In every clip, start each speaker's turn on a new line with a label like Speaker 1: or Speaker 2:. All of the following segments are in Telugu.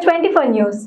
Speaker 1: H24 news.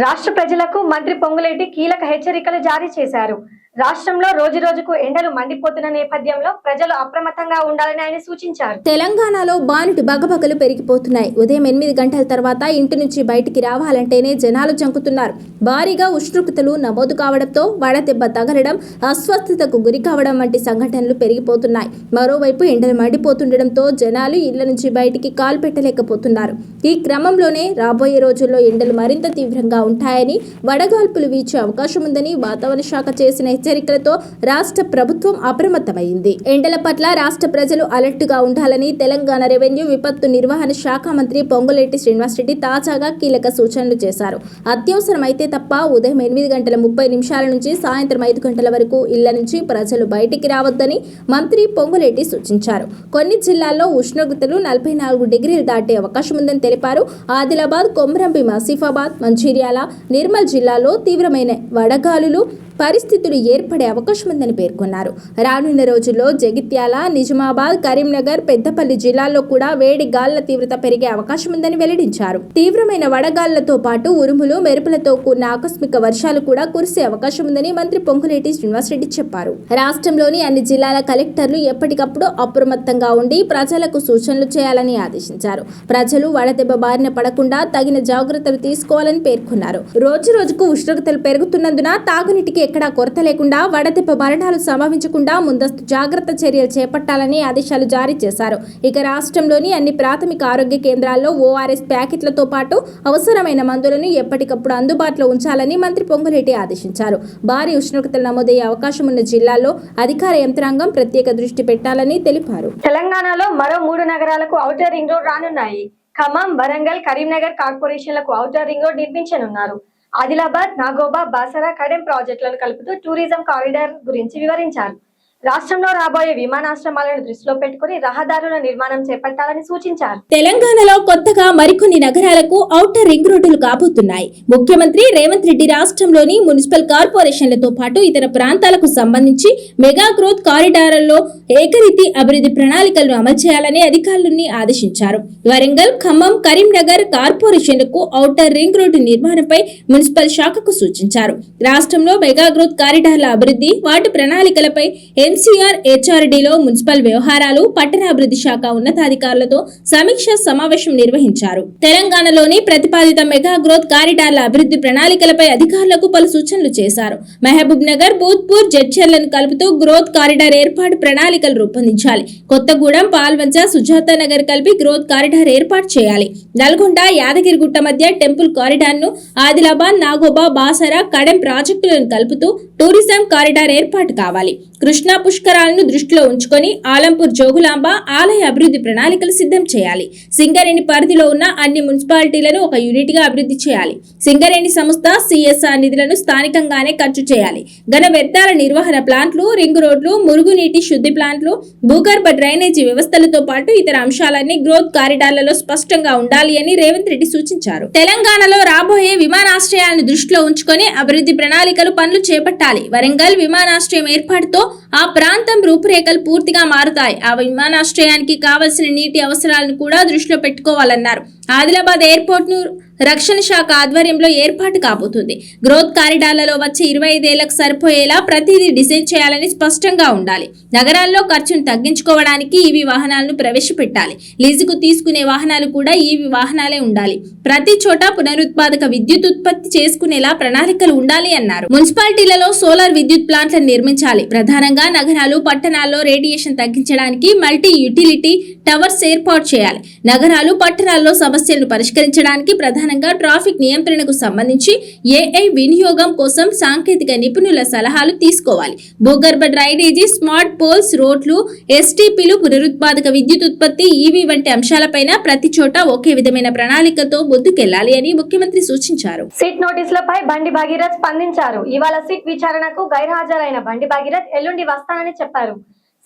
Speaker 1: రాష్ట్ర ప్రజలకు మంత్రి పొంగులేటి కీలక హెచ్చరికలు జారీ చేశారు. రాష్ట్రంలో రోజురోజుకు ఎండలు మండిపోతున్న నేపథ్యంలో ప్రజలు అప్రమత్తంగా ఉండాలని ఆయన సూచించారు.
Speaker 2: తెలంగాణలో బానుటి బగబగలు పెరిగిపోతున్నాయి. ఉదయం 8 గంటల తర్వాత ఇంటి నుంచి బయటికి రావాలంటేనే జనాలు జంకుతున్నారు. భారీగా ఉష్ణోగ్రతలు నమోదు కావడంతో వడదెబ్బ తగలడం, అస్వస్థతకు గురి కావడం వంటి సంఘటనలు పెరిగిపోతున్నాయి. మరోవైపు ఎండలు మండిపోతుండటంతో జనాలు ఇళ్ల నుంచి బయటికి కాలు పెట్టలేకపోతున్నారు. ఈ క్రమంలోనే రాబోయే రోజుల్లో ఎండలు మరింత తీవ్రంగా ఉంటాయని, వడగాల్పులు వీచే అవకాశం ఉందని వాతావరణ శాఖ చేసిన హెచ్చరికలతో రాష్ట్ర ప్రభుత్వం అప్రమత్తమైంది. ఎండల పట్ల రాష్ట్ర ప్రజలు అలర్ట్ గా ఉండాలని తెలంగాణ రెవెన్యూ విపత్తు నిర్వహణ శాఖ మంత్రి పొంగులేటి శ్రీనివాసరెడ్డి తాజాగా కీలక సూచనలు చేశారు. అత్యవసరమైతే తప్ప ఉదయం 8:30 నుంచి సాయంత్రం 5 గంటల వరకు ఇళ్ల నుంచి ప్రజలు బయటికి రావద్దని మంత్రి పొంగులేటి సూచించారు. కొన్ని జిల్లాల్లో ఉష్ణోగ్రతలు 44 డిగ్రీలు దాటే అవకాశం ఉందని తెలిపారు. ఆదిలాబాద్, కొమరంభీం, ఆసిఫాబాద్, మంచిర్యాల, నిర్మల్ జిల్లాల్లో తీవ్రమైన వడగాలులు పరిస్థితులు ఏర్పడే అవకాశం ఉందని పేర్కొన్నారు. రానున్న రోజుల్లో జగిత్యాల, నిజామాబాద్, కరీంనగర్, పెద్దపల్లి జిల్లాల్లో కూడా వేడి గాలుల తీవ్రత పెరిగే అవకాశం ఉందని వెల్లడించారు. తీవ్రమైన వడగాలులతో పాటు ఉరుములు, మెరుపులతో కూడిన ఆకస్మిక వర్షాలు కూడా కురిసే అవకాశం ఉందని మంత్రి పొంగులేటి శ్రీనివాసరెడ్డి చెప్పారు. రాష్ట్రంలోని అన్ని జిల్లాల కలెక్టర్లు ఎప్పటికప్పుడు అప్రమత్తంగా ఉండి ప్రజలకు సూచనలు చేయాలని ఆదేశించారు. ప్రజలు వడదెబ్బ బారిన పడకుండా తగిన జాగ్రత్తలు తీసుకోవాలని పేర్కొన్నారు. రోజురోజుకు ఉష్ణోగ్రతలు పెరుగుతున్నందున తాగునీటికి ఎక్కడా కొరత లేకుండా వడదెబ్బ మరణాలు సంభవించకుండా ముందస్తు జాగ్రత్త చర్యలు చేపట్టాలని ఆదేశాలు జారీ చేశారు. ఇక రాష్ట్రంలోని అన్ని ప్రాథమిక ఆరోగ్య కేంద్రాల్లో ORS ప్యాకెట్లతో పాటు అవసరమైన మందులను ఎప్పటికప్పుడు అందుబాటులో ఉంచాలని మంత్రి పొంగులేటి ఆదేశించారు. భారీ ఉష్ణోగ్రతలు నమోదయ్యే అవకాశం ఉన్న జిల్లాల్లో అధికార యంత్రాంగం ప్రత్యేక దృష్టి పెట్టాలని తెలిపారు.
Speaker 1: తెలంగాణలో మరో 3 నగరాలకు ఔటర్ రింగ్ రోడ్ రానున్నాయి. ఖమ్మం, వరంగల్, కరీంనగర్ కార్పొరేషన్లకు ఔటర్ రింగ్ రోడ్ నిర్మించనున్నారు. ఆదిలాబాద్, నాగోబా, బాసర, కడెం ప్రాజెక్టులను కలుపుతూ టూరిజం కారిడార్ గురించి వివరించారు. రాష్ట్రంలో రాబోయే విమానాశ్రయాలను దృష్టిలో పెట్టుకుని రహదారుల నిర్మాణం చేపట్టాలని సూచించారు.
Speaker 2: తెలంగాణలో కొత్తగా మరికొన్ని నగరాలకు ఔటర్ రింగ్ రోడ్డులు కాబోతున్నాయి. ముఖ్యమంత్రి రేవంత్ రెడ్డి రాష్ట్రంలోని మున్సిపల్ కార్పొరేషన్లతో పాటు ఇతర ప్రాంతాలకు సంబంధించి మెగా గ్రోత్ కారిడార్లలో ఏకరీతి అభివృద్ధి ప్రణాళికలను అమలు చేయాలని అధికారులను ఆదేశించారు. వరంగల్, ఖమ్మం, కరీంనగర్ కార్పొరేషన్లకు ఔటర్ రింగ్ రోడ్డు నిర్మాణంపై మున్సిపల్ శాఖకు సూచించారు. రాష్ట్రంలో మెగా గ్రోత్ కారిడార్ల అభివృద్ధి, వాటి ప్రణాళికలపై NCR HRDలో మున్సిపల్ వ్యవహారాలు, పట్టణాభివృద్ధి శాఖ ఉన్నతాధికారులతో సమీక్ష సమావేశం నిర్వహించారు. తెలంగాణలోని ప్రతిపాదిత మెగా గ్రోత్ కారిడార్ల అభివృద్ధి ప్రణాళికలపై అధికారులకు పలు సూచనలు చేశారు. మహబూబ్ నగర్, బూత్పూర్, జడ్చర్లను కలుపుతూ గ్రోత్ కారిడార్ ఏర్పాటు ప్రణాళికలు రూపొందించాలి. కొత్తగూడెం, పాల్వంచ, సుజాత నగర్ కలిపి గ్రోత్ కారిడార్ ఏర్పాటు చేయాలి. నల్గొండ, యాదగిరిగుట్ట మధ్య టెంపుల్ కారిడార్ ను, ఆదిలాబాద్, నాగోబా, బాసర, కడెం ప్రాజెక్టులను కలుపుతూ టూరిజం కారిడార్ ఏర్పాటు కావాలి. కృష్ణా పుష్కరాలను దృష్టిలో ఉంచుకొని ఆలంపూర్ జోగులాంబ ఆలయ అభివృద్ధి ప్రణాళికలు సిద్ధం చేయాలి. సింగరేణి పరిధిలో ఉన్న అన్ని మున్సిపాలిటీలను ఒక యూనిట్ గా అభివృద్ధి చేయాలి. సింగరేణి సంస్థ CSR నిధులను స్థానికంగానే ఖర్చు చేయాలి. ఘన వ్యర్థాల నిర్వహణ ప్లాంట్లు, రింగ్ రోడ్లు, మురుగునీటి శుద్ధి ప్లాంట్లు, భూగర్భ డ్రైనేజీ వ్యవస్థలతో పాటు ఇతర అంశాలన్నీ గ్రోత్ కారిడార్లలో స్పష్టంగా ఉండాలి అని రేవంత్ రెడ్డి సూచించారు. తెలంగాణలో రాబోయే విమానాశ్రయాలను దృష్టిలో ఉంచుకొని అభివృద్ధి ప్రణాళికలు పనులు చేపట్టాలి. వరంగల్ విమానాశ్రయం ఏర్పాటుతో ఆ ప్రాంతం రూపురేఖలు పూర్తిగా మారుతాయి. ఆ విమానాశ్రయానికి కావలసిన నీటి అవసరాలను కూడా దృష్టిలో పెట్టుకోవాలన్నారు. ఆదిలాబాద్ ఎయిర్పోర్ట్ ను రక్షణ శాఖ ఆధ్వర్యంలో ఏర్పాటు కాబోతుంది. గ్రోత్ కారిడార్లలో వచ్చే 25 ఏళ్లకు సరిపోయేలా ప్రతిదీ డిజైన్ చేయాలని స్పష్టంగా ఉండాలి. నగరాల్లో ఖర్చును తగ్గించుకోవడానికి EV వాహనాలను ప్రవేశపెట్టాలి. లీజుకు తీసుకునే వాహనాలు కూడా EV వాహనాలే ఉండాలి. ప్రతి చోట పునరుత్పాదక విద్యుత్ ఉత్పత్తి చేసుకునేలా ప్రణాళికలు ఉండాలి అన్నారు. మున్సిపాలిటీలలో సోలార్ విద్యుత్ ప్లాంట్లను నిర్మించాలి. ప్రధానంగా నగరాలు, పట్టణాల్లో రేడియేషన్ తగ్గించడానికి మల్టీ యూటిలిటీ టవర్స్ ఏర్పాటు చేయాలి. నగరాలు, పట్టణాల్లో సమస్యలను పరిష్కరించడానికి ప్రధానంగా ట్రాఫిక్ నియంత్రణకు సంబంధించి AI వినియోగం కోసం సాంకేతిక నిపుణుల సలహాలు తీసుకోవాలి. భూగర్భ డ్రైనేజీ, స్మార్ట్ పోల్స్, రోడ్లు, STPలు, పునరుత్పాదక విద్యుత్ ఉత్పత్తి, EV వంటి అంశాలపైన ప్రతి చోట ఒకే విధమైన ప్రణాళికతో ముందుకెళ్లాలి అని ముఖ్యమంత్రి సూచించారు.
Speaker 1: సిట్ నోటీసులపై బండి భగీరథ్ స్పందించారు. ఇవాళ సిట్ విచారణకు గైర్హాజరైన బండి భగీరథ్ ఎల్లుండి వస్తానని చెప్పారు.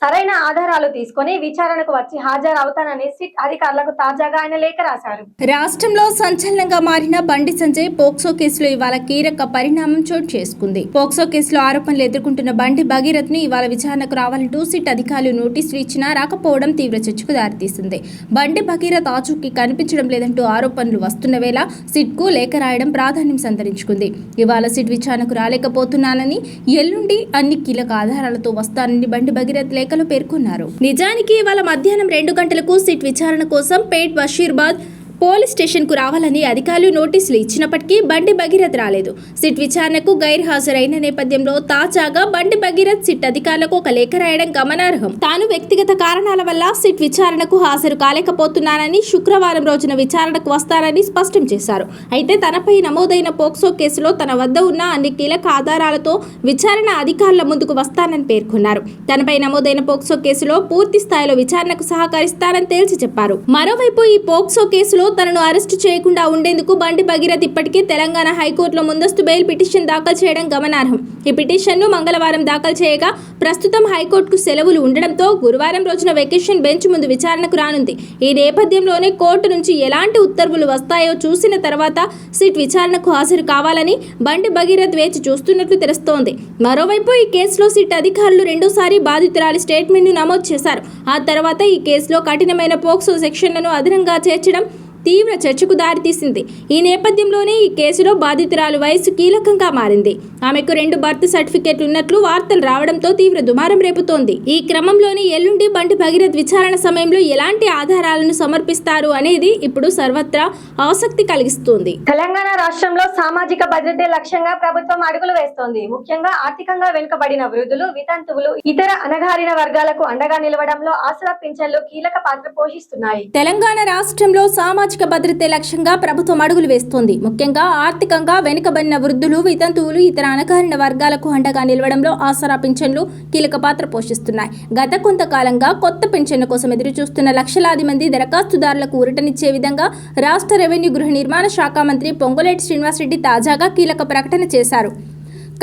Speaker 1: సరైన ఆధారాలు తీసుకొని విచారణకు వచ్చి హాజరవుతానని సిట్ అధికారులకు తాజాగా ఆయన లేఖ రాశారు.
Speaker 2: రాష్ట్రంలో సంచలనంగా మారిన బండి సంజయ్ పోక్సో కేసులో ఇవాళ కీలక పరిణామం చోటు చేసుకుంది. పోక్సో కేసులో ఆరోపణలు ఎదుర్కొంటున్న బండి భగీరథ్ ను ఇవాళ విచారణకు రావాలంటూ సిట్ అధికారులు నోటీసులు ఇచ్చినా రాకపోవడం తీవ్ర చర్చకు దారితీసింది. బండి భగీరథ్ ఆచూకీ కనిపించడం లేదంటూ ఆరోపణలు వస్తున్న వేళ సిట్ కు లేఖ రాయడం ప్రాధాన్యం సంతరించుకుంది. ఇవాళ సిట్ విచారణకు రాలేకపోతున్నానని, ఎల్లుండి అన్ని కీలక ఆధారాలతో వస్తానని బండి భగీరథ్ లేఖలో పేర్కొన్నారు. నిజానికి ఇవాళ మధ్యాహ్నం 2 గంటలకు సిట్ విచారణ కోసం పేట్ బషీర్బాద్ పోలీస్ స్టేషన్ కు రావాలని అధికారులు నోటీసులు ఇచ్చినప్పటికీ బండి భగీరథ్ రాలేదు. సిట్ విచారణకు గైర్హాజరైన నేపథ్యంలో తాజాగా బండి భగీరథ్ సిట్ అధికారులకు ఒక లేఖ రాయడం గమనార్హం. తాను వ్యక్తిగత కారణాల వల్ల సిట్ విచారణకు హాజరు కాలేకపోతున్నానని, శుక్రవారం రోజున విచారణకు వస్తానని స్పష్టం చేశారు. అయితే తనపై నమోదైన పోక్సో కేసులో తన వద్ద ఉన్న అన్ని కీలక ఆధారాలతో విచారణ అధికారుల ముందుకు వస్తానని పేర్కొన్నారు. తనపై నమోదైన పోక్సో కేసులో పూర్తి స్థాయిలో విచారణకు సహకరిస్తానని తేల్చి చెప్పారు. మరోవైపు ఈ పోక్సో కేసులో తనను అరెస్టు చేయకుండా ఉండేందుకు బండి భగీరథ్ ఇప్పటికే తెలంగాణ హైకోర్టులో ముందస్తు బెయిల్ పిటిషన్ దాఖలు చేయడం గమనార్హం. ఈ పిటిషన్ను మంగళవారం దాఖలు చేయగా ప్రస్తుతం హైకోర్టుకు సెలవులు ఉండడంతో గురువారం రోజున వెకేషన్ బెంచ్ ముందు విచారణకు రానుంది. ఈ నేపథ్యంలోనే కోర్టు నుంచి ఎలాంటి ఉత్తర్వులు వస్తాయో చూసిన తర్వాత సిట్ విచారణకు హాజరు కావాలని బండి భగీరథ్ వేచి చూస్తున్నట్లు తెలుస్తోంది. మరోవైపు ఈ కేసులో సిట్ అధికారులు రెండోసారి బాధితురాలి స్టేట్మెంట్ను నమోదు చేశారు. ఆ తర్వాత ఈ కేసులో కఠినమైన పోక్సో సెక్షన్లను అదనంగా చేర్చడం తీవ్ర చర్చకు దారితీసింది. ఈ నేపథ్యంలోనే ఈ కేసులో బాధితురాలు వయసు కీలకంగా మారింది. ఆమెకు 2 బర్త్ సర్టిఫికెట్లు ఉన్నట్లు వార్తలు రావడంతో తీవ్ర దుమారం రేపుతోంది. ఈ క్రమంలోనే ఎల్లుండి బండి భగీరథ్ విచారణ సమయంలో ఎలాంటి ఆధారాలను సమర్పిస్తారు అనేది ఇప్పుడు సర్వత్రా ఆసక్తి కలిగిస్తోంది.
Speaker 1: తెలంగాణ రాష్ట్రంలో సామాజిక భద్రతే లక్ష్యంగా ప్రభుత్వం అడుగులు వేస్తోంది. ముఖ్యంగా ఆర్థికంగా వెనుకబడిన వృద్ధులు, వితంతువులు, ఇతర అణగారిన వర్గాలకు అండగా నిలవడంలో ఆసరా పింఛన్లు కీలక పాత్ర పోషిస్తున్నాయి.
Speaker 2: తెలంగాణ రాష్ట్రంలో సామాజిక భద్రతే లక్ష్యంగా ప్రభుత్వం అడుగులు వేస్తోంది. ముఖ్యంగా ఆర్థికంగా వెనుకబడిన వృద్ధులు, వితంతువులు, ఇతర అణగారిన వర్గాలకు అండగా నిలవడంలో ఆసరా పింఛన్లు కీలక పాత్ర పోషిస్తున్నాయి. గత కొంతకాలంగా కొత్త పింఛన్ల కోసం ఎదురుచూస్తున్న లక్షలాది మంది దరఖాస్తుదారులకు ఊరటనిచ్చే విధంగా రాష్ట్ర రెవెన్యూ గృహ నిర్మాణ శాఖ మంత్రి పొంగులేటి శ్రీనివాసరెడ్డి తాజాగా కీలక ప్రకటన చేశారు.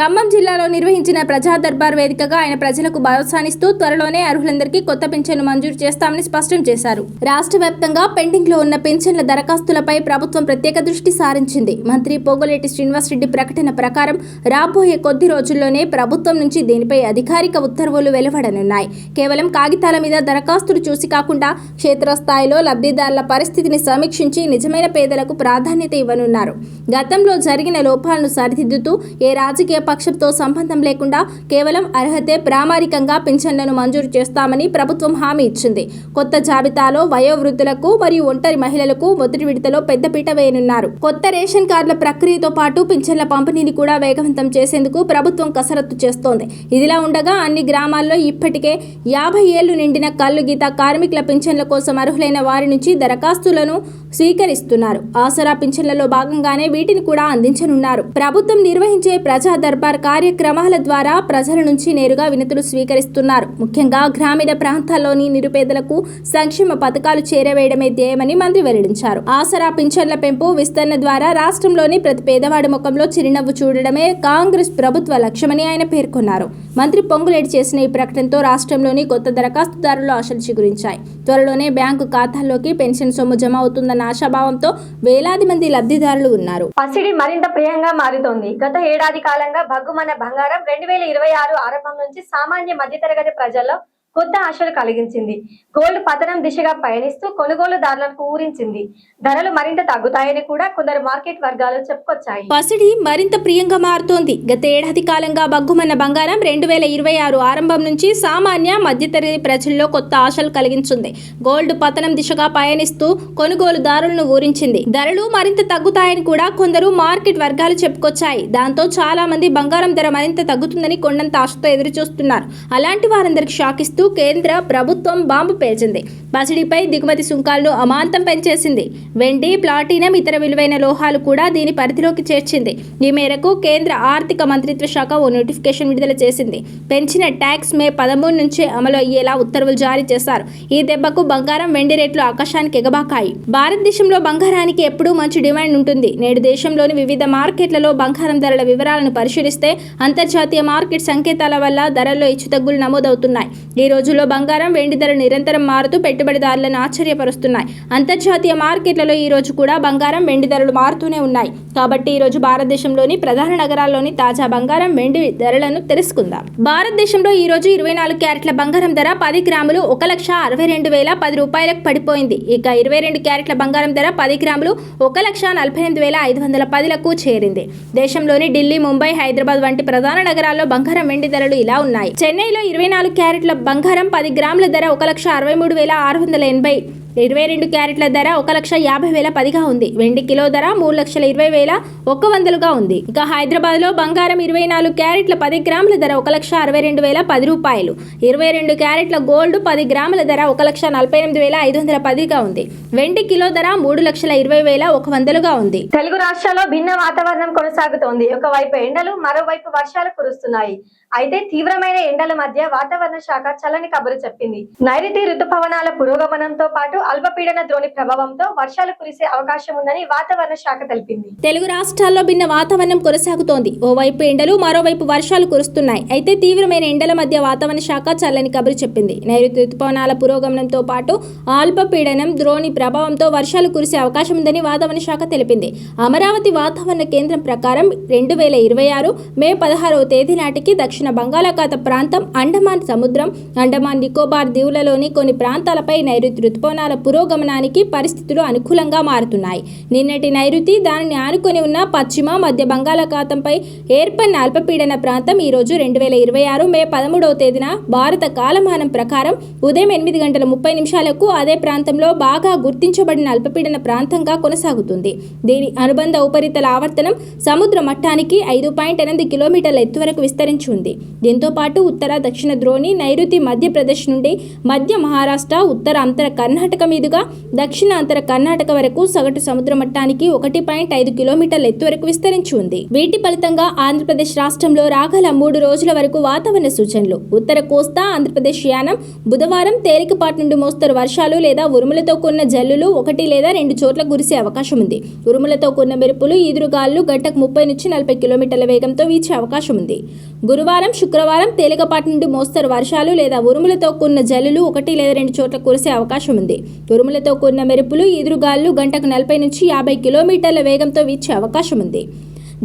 Speaker 2: ఖమ్మం జిల్లాలో నిర్వహించిన ప్రజా దర్బార్ వేదికగా ఆయన ప్రజలకు భరోసానిస్తూ త్వరలోనే అర్హులందరికీ కొత్త పింఛన్ను మంజూరు చేస్తామని స్పష్టం చేశారు. రాష్ట్ర వ్యాప్తంగా పెండింగ్ లో ఉన్న పింఛన్ల దరఖాస్తులపై ప్రభుత్వం ప్రత్యేక దృష్టి సారించింది. మంత్రి పొంగులేటి శ్రీనివాసరెడ్డి ప్రకటన ప్రకారం రాబోయే కొద్ది రోజుల్లోనే ప్రభుత్వం నుంచి దీనిపై అధికారిక ఉత్తర్వులు వెలువడనున్నాయి. కేవలం కాగితాల మీద దరఖాస్తులు చూసి కాకుండా క్షేత్రస్థాయిలో లబ్ధిదారుల పరిస్థితిని సమీక్షించి నిజమైన పేదలకు ప్రాధాన్యత ఇవ్వనున్నారు. గతంలో జరిగిన లోపాలను సరిదిద్దుతూ ఏ రాజకీయ పక్షంతో సంబంధం లేకుండా కేవలం అర్హతే ప్రామాణికంగా పింఛన్లను మంజూరు చేస్తామని ప్రభుత్వం హామీ ఇచ్చింది. కొత్త జాబితాలో వయోవృద్ధులకు మరియు ఒంటరి మహిళలకు మొదటి విడతలో పెద్దపీట వేయనున్నారు. కొత్త రేషన్ కార్డుల ప్రక్రియతో పాటు పింఛన్ల పంపిణీని కూడా వేగవంతం చేసేందుకు ప్రభుత్వం కసరత్తు చేస్తోంది. ఇదిలా ఉండగా అన్ని గ్రామాల్లో ఇప్పటికే 50 ఏళ్లు నిండిన కల్లు గీత కార్మికుల పింఛన్ల కోసం అర్హులైన వారి నుంచి దరఖాస్తులను స్వీకరిస్తున్నారు. ఆసరా పింఛన్లలో భాగంగానే వీటిని కూడా అందించనున్నారు. ప్రభుత్వం నిర్వహించే ప్రజా దర్బార్ కార్యక్రమాల ద్వారా ప్రజల నుంచి నేరుగా వినతులు స్వీకరిస్తున్నారు. ముఖ్యంగా గ్రామీణ ప్రాంతాల్లోని నిరుపేదలకు సంక్షేమ పథకాలు చేరవేయడమే ధ్యేయమని మంత్రి వెల్లడించారు. ఆసరా పింఛన్ల పెంపు, విస్తరణ ద్వారా రాష్ట్రంలోని ప్రతి పేదవాడి ముఖంలో చిరునవ్వు చూడడమే కాంగ్రెస్ ప్రభుత్వ లక్ష్యమని ఆయన పేర్కొన్నారు. మంత్రి పొంగులేటి చేసిన ఈ ప్రకటనతో రాష్ట్రంలోని కొత్త దరఖాస్తుదారులు ఆశలు చిగురించాయి. త్వరలోనే బ్యాంకు ఖాతాల్లోకి పెన్షన్ సొమ్ము జమ అవుతుందన్న ఆశాభావంతో వేలాది మంది లబ్ధిదారులు ఉన్నారు.
Speaker 1: పసిడి మరింత ప్రియంగా మారుతోంది. గత ఏడాది కాలంగా భగ్గుమన్న బంగారం 2026 ఆరంభం నుంచి సామాన్య మధ్యతరగతి ప్రజల్లో కొత్త ఆశలు కలిగించింది. గోల్డ్ పతనం దిశగా పయనిస్తూ కొనుగోలుదారులకు ఊరించింది. ధరలు మరింత తగ్గుతాయని కూడా కొందరు మార్కెట్ వర్గాలు చెప్పుకొచ్చాయి.
Speaker 2: పసిడి మరింత ప్రియంగా మారుతోంది. గత ఏడాది కాలంగా బగ్గుమన్న బంగారం 2026 ఆరంభం నుంచి సామాన్య మధ్యతరగతి ప్రజల్లో కొత్త ఆశలు కలిగించింది. గోల్డ్ పతనం దిశగా పయనిస్తూ కొనుగోలుదారులను ఊరించింది. ధరలు మరింత తగ్గుతాయని కూడా కొందరు మార్కెట్ వర్గాలు చెప్పుకొచ్చాయి. దాంతో చాలా మంది బంగారం ధర మరింత తగ్గుతుందని కొండంత ఆశతో ఎదురుచూస్తున్నారు. అలాంటి వారందరికి షాక్ ఇస్తూ కేంద్ర ప్రభుత్వం బాంబు పేల్చింది. పసిడిపై దిగుమతి సుంకాలను అమాంతం పెంచేసింది. వెండి, ప్లాటినం, ఇతర విలువైన లోహాలు కూడా దీని పరిధిలోకి చేర్చింది. ఈ మేరకు కేంద్ర ఆర్థిక మంత్రిత్వ శాఖ ఓ నోటిఫికేషన్ విడుదల చేసింది. పెంచిన ట్యాక్స్ మే 13 నుంచే అమలు అయ్యేలా ఉత్తర్వులు జారీ చేశారు. ఈ దెబ్బకు బంగారం, వెండి రేట్లు ఆకాశానికి ఎగబాకాయి. భారతదేశంలో బంగారానికి ఎప్పుడూ మంచి డిమాండ్ ఉంటుంది. నేడు దేశంలోని వివిధ మార్కెట్లలో బంగారం ధరల వివరాలను పరిశీలిస్తే అంతర్జాతీయ మార్కెట్ సంకేతాల వల్ల ధరల్లో హెచ్చుతగ్గులు నమోదవుతున్నాయి. ఈ రోజుల్లో బంగారం, వెండి ధరలు నిరంతరం మారుతూ పెట్టుబడిదారులను ఆశ్చర్యపరుస్తున్నాయి. అంతర్జాతీయ మార్కెట్లలో ఈ రోజు కూడా బంగారం, వెండి ధరలు మారుతూనే ఉన్నాయి. కాబట్టి ఈ రోజు భారతదేశంలోని ప్రధాన నగరాల్లోని తాజా బంగారం, వెండి ధరలను తెలుసుకుందాం. భారతదేశంలో ఈ రోజు 24 క్యారెట్ల బంగారం ధర 10 గ్రాములు 1,62,010 రూపాయలకు పడిపోయింది. ఇక 22 క్యారెట్ల బంగారం ధర 10 గ్రాములు 1,48,510లకు చేరింది. దేశంలోని ఢిల్లీ, ముంబై, హైదరాబాద్ వంటి ప్రధాన నగరాల్లో బంగారం, వెండి ధరలు ఇలా ఉన్నాయి. చెన్నైలో 24 క్యారెట్ల బంగారం 10 గ్రాముల ధర 1,63,680. 22 క్యారెట్ల ధర 1,50,010గా ఉంది. వెండి కిలో ధర 3,20,100గా ఉంది. ఇక హైదరాబాద్ లో బంగారం 24 క్యారెట్ల 10 గ్రాముల ధర 1,62,010 రూపాయలు. 22 క్యారెట్ల గోల్డ్ 10 గ్రాముల ధర 1,48,510గా ఉంది. వెండి కిలో ధర 3,20,100గా ఉంది.
Speaker 1: తెలుగు రాష్ట్రాల్లో భిన్న వాతావరణం కొనసాగుతోంది. ఒకవైపు ఎండలు, మరోవైపు వర్షాలు కురుస్తున్నాయి. అయితే తీవ్రమైన ఎండల మధ్య వాతావరణ శాఖ చల్లని కబురు చెప్పింది. నైరుతి రుతుపవనాల పురోగమనంతో పాటు అల్పపీడన ద్రోణి ప్రభావంతో వర్షాలు కురిసే అవకాశం ఉందని వాతావరణ శాఖ తెలిపింది.
Speaker 2: తెలుగు రాష్ట్రాల్లో భిన్న వాతావరణం కొనసాగుతోంది. ఓవైపు ఎండలు, మరోవైపు వర్షాలు కురుస్తున్నాయి. అయితే తీవ్రమైన ఎండల మధ్య వాతావరణ శాఖ చల్లని కబురు చెప్పింది. నైరుతి రుతుపవనాల పురోగమనంతో పాటు అల్పపీడనం ద్రోణి ప్రభావంతో వర్షాలు కురిసే అవకాశం ఉందని వాతావరణ శాఖ తెలిపింది. అమరావతి వాతావరణ కేంద్రం ప్రకారం 2026 మే 16వ తేదీ నాటికి దక్షిణ బంగాళాఖాత ప్రాంతం, అండమాన్ సముద్రం, అండమాన్ నికోబార్ దీవులలోని కొన్ని ప్రాంతాలపై నైరుతి రుతుపవనాల పురోగమనానికి పరిస్థితులు అనుకూలంగా మారుతున్నాయి. నిన్నటి నైరుతి, దానిని ఆనుకొని ఉన్న పశ్చిమ మధ్య బంగాళాఖాతంపై ఏర్పడిన అల్పపీడన ప్రాంతం ఈ రోజు 2026 మే 13వ తేదీన భారత కాలమానం ప్రకారం ఉదయం 8:30 అదే ప్రాంతంలో బాగా గుర్తించబడిన అల్పపీడన ప్రాంతంగా కొనసాగుతుంది. దీని అనుబంధ ఉపరితల ఆవర్తనం సముద్ర మట్టానికి 5.8 కిలోమీటర్ల ఎత్తు వరకు విస్తరించి ఉంది. దీంతో పాటు ఉత్తర, దక్షిణ ద్రోణి నైరుతి మధ్యప్రదేశ్ నుండి మధ్య మహారాష్ట్ర, ఉత్తర అంతర కర్ణాటక మీదుగా దక్షిణ అంతర కర్ణాటక వరకు సగటు సముద్ర మట్టానికి 1.5 కిలోమీటర్ల ఎత్తు వరకు విస్తరించి ఉంది. వీటి ఫలితంగా ఆంధ్రప్రదేశ్ రాష్ట్రంలో రాగల 3 రోజుల వరకు వాతావరణ సూచనలు. ఉత్తర కోస్తా ఆంధ్రప్రదేశ్ యానం బుధవారం తేలికపాటి నుండి మోస్తరు వర్షాలు లేదా ఉరుములతో కూడిన జల్లులు 1 లేదా 2 చోట్ల కురిసే అవకాశం ఉంది. ఉరుములతో కూడిన మెరుపులు, ఈదురుగాలు గంటకు 30 నుంచి 40 కిలోమీటర్ల వేగంతో వీచే అవకాశం ఉంది. గురువారం, శుక్రవారం తేలికపాటి నుండి మోస్తరు వర్షాలు లేదా ఉరుములతో కూడిన జల్లులు 1 లేదా 2 చోట్ల కురిసే అవకాశం ఉంది. ఉరుములతో కూడిన మెరుపులు, ఈదురుగాలు గంటకు 40 నుంచి 50 కిలోమీటర్ల వేగంతో వీచే అవకాశం ఉంది.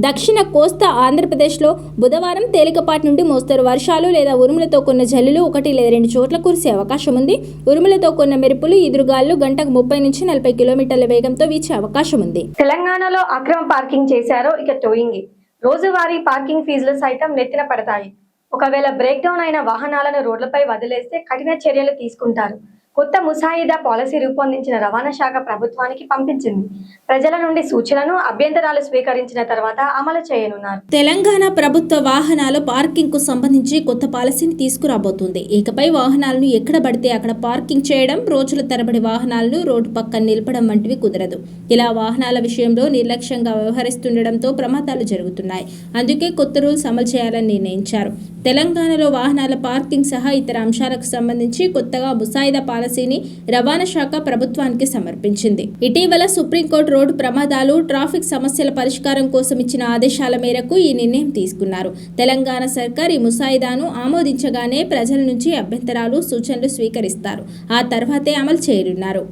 Speaker 2: దక్షిణ కోస్తా ఆంధ్రప్రదేశ్లో బుధవారం తేలికపాటి నుండి మోస్తరు వర్షాలు లేదా ఉరుములతో కూడిన జల్లులు 1 లేదా 2 చోట్ల కురిసే అవకాశం ఉంది. ఉరుములతో కూడిన మెరుపులు, ఈదురుగాలు గంటకు 30 నుంచి 40 కిలోమీటర్ల వేగంతో వీచే అవకాశం ఉంది.
Speaker 1: తెలంగాణలో అక్రమ పార్కింగ్ చేశారో ఇక టోయింగ్. రోజువారీ పార్కింగ్ ఫీజులు సైతం నెత్తిన పడతాయి. ఒకవేళ బ్రేక్ డౌన్ అయిన వాహనాలను రోడ్లపై వదిలేస్తే కఠిన చర్యలు తీసుకుంటారు. కొత్త ముసాయిదా పాలసీ రూపొందించిన రవాణా శాఖ ప్రభుత్వానికి పంపించింది. ప్రజల నుండి సూచనలను, అభ్యంతరాలు స్వీకరించిన తర్వాత అమలు చేయనున్నారు.
Speaker 2: తెలంగాణ ప్రభుత్వ వాహనాల పార్కింగ్ కు సంబంధించి కొత్త పాలసీని తీసుకురాబోతుంది. ఇకపై వాహనాలను ఎక్కడ పడితే అక్కడ పార్కింగ్ చేయడం, రోజుల తరబడి వాహనాలను రోడ్డు పక్కన నిలపడం వంటివి కుదరదు. ఇలా వాహనాల విషయంలో నిర్లక్ష్యంగా వ్యవహరిస్తుండటంతో ప్రమాదాలు జరుగుతున్నాయి. అందుకే కొత్త రూల్స్ అమలు చేయాలని నిర్ణయించారు. తెలంగాణలో వాహనాల పార్కింగ్ సహా ఇతర అంశాలకు సంబంధించి కొత్తగా ముసాయిదా పాలసీని రవాణా శాఖ ప్రభుత్వానికి సమర్పించింది. ఇటీవల సుప్రీంకోర్టు రోడ్డు ప్రమాదాలు, ట్రాఫిక్ సమస్యల పరిష్కారం కోసం ఇచ్చిన ఆదేశాల మేరకు ఈ నిర్ణయం తీసుకున్నారు. తెలంగాణ సర్కార్ ఈ ముసాయిదాను ఆమోదించగానే ప్రజల నుంచి అభ్యంతరాలు, సూచనలు స్వీకరిస్తారు. ఆ తర్వాతే అమలు చేయనున్నారు.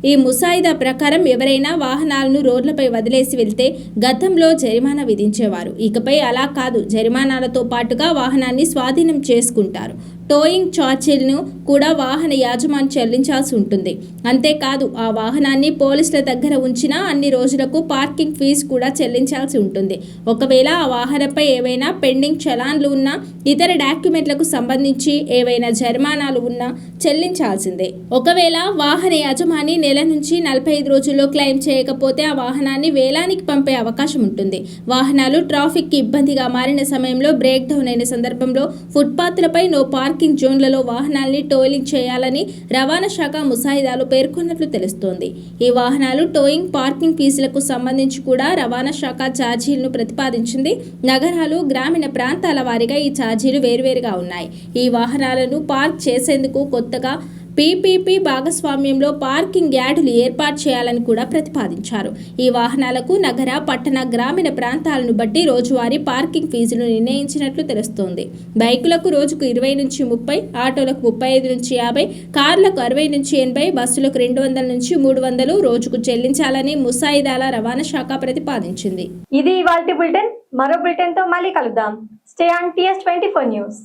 Speaker 2: ఈ ముసాయిదా ప్రకారం ఎవరైనా వాహనాలను రోడ్లపై వదిలేసి వెళ్తే గతంలో జరిమానా విధించేవారు. ఇకపై అలా కాదు, జరిమానాలతో పాటుగా వాహనాన్ని స్వాధీనం చేసుకుంటారు. టోయింగ్ ఛార్జీలను కూడా వాహన యాజమాని చెల్లించాల్సి ఉంటుంది. అంతేకాదు, ఆ వాహనాన్ని పోలీసుల దగ్గర ఉంచినా అన్ని రోజులకు పార్కింగ్ ఫీజు కూడా చెల్లించాల్సి ఉంటుంది. ఒకవేళ ఆ వాహనంపై ఏవైనా పెండింగ్ చలాన్లు ఉన్నా, ఇతర డాక్యుమెంట్లకు సంబంధించి ఏవైనా జరిమానాలు ఉన్నా చెల్లించాల్సిందే. ఒకవేళ వాహన యజమాని నెల నుంచి 45 రోజుల్లో క్లెయిమ్ చేయకపోతే ఆ వాహనాన్ని వేలానికి పంపే అవకాశం ఉంటుంది. వాహనాలు ట్రాఫిక్ కి ఇబ్బందిగా మారిన సమయంలో, బ్రేక్ డౌన్ అయిన సందర్భంలో ఫుట్పాత్లపై నో పార్కింగ్ జోన్లలో వాహనాల్ని టోయింగ్ చేయాలని రవాణా శాఖ ముసాయిదాలో పేర్కొన్నట్లు తెలుస్తోంది. ఈ వాహనాలు టోయింగ్, పార్కింగ్ ఫీజులకు సంబంధించి కూడా రవాణా శాఖ ఛార్జీలను ప్రతిపాదించింది. నగరాలు, గ్రామీణ ప్రాంతాల వారీగా ఈ ఛార్జీలు వేర్వేరుగా ఉన్నాయి. ఈ వాహనాలను పార్క్ చేసేందుకు కొత్తగా పీపీపీ భాగస్వామ్యంలో పార్కింగ్ యార్డులు ఏర్పాటు చేయాలని కూడా ప్రతిపాదించారు. ఈ వాహనాలకు నగర, పట్టణ, గ్రామీణ ప్రాంతాలను బట్టి రోజువారీ పార్కింగ్ ఫీజులు నిర్ణయించినట్లు తెలుస్తోంది. బైకులకు రోజుకు 20 నుంచి 30, ఆటోలకు 35 నుంచి 50, కార్లకు 60 నుంచి 80, బస్సులకు 200 నుంచి 300 రోజుకు చెల్లించాలని ముసాయిదాల రవాణా శాఖ ప్రతిపాదించింది.
Speaker 1: ఇది ఇవాల్టి బులెటిన్. మరో బులెటిన్ తో మళ్ళీ కలుద్దాం. Stay on TS24 news.